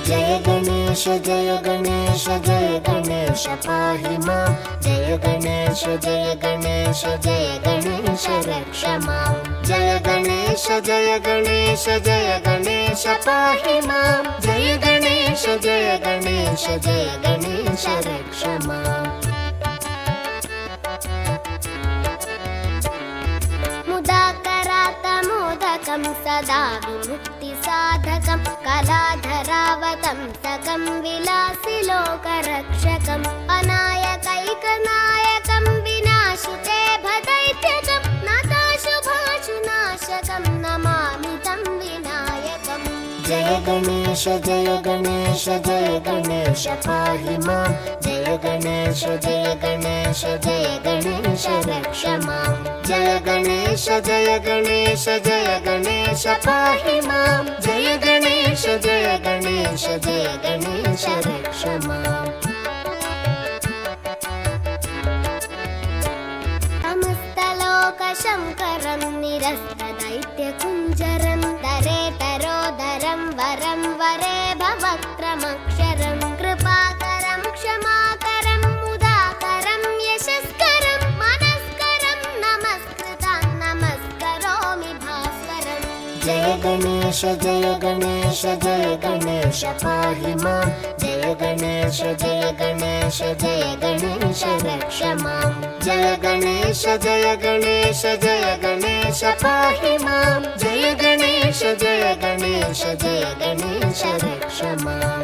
जय गणेश जय गणेश जय गणेश पाहि मां जय गणेश जय गणेश जय गणेश रक्ष मां जय गणेश जय गणेश जय गणेश पाहि मां जय गणेश जय गणेश जय गणेश रक्ष मां मुदाकरातमोदकं सदा विमुक्तिसाधकं कलाधरावतंसकं विलासिलोकरक्षकम् अनायकैकनायकं विनाशिते भदैत्यकं नाथाशुभाशुनाशकं नमामि तं विनायकम् जय गणेश जय गणेश जय गणेश पाहि मां जय गणेश जय गणेश जय गणेश रक्ष मां जय गणेश जय गणेश जय गणेश पाहि मां जय गणेश जय गणेश जय गणेश रक्ष मां समस्तलोकशङ्करं निरस्तदैत्यकुञ्जरं दरेतरोदरं वरं वरे भवक्त्रमक्षरं कृपाकरं क्षमाकरं मुदाकरं यशस्करं मनस्करं नमस्कृतां नमस्करोमि भास्वरम् जय गणेश जय गणेश जय गणेश पाहि मां जय गणेश जय गणेश जय गणेश रक्ष मां जय गणेश जय गणेश जय गणेश पाहि मां जय गणेश जय गणेश जय गणेश रक्ष मां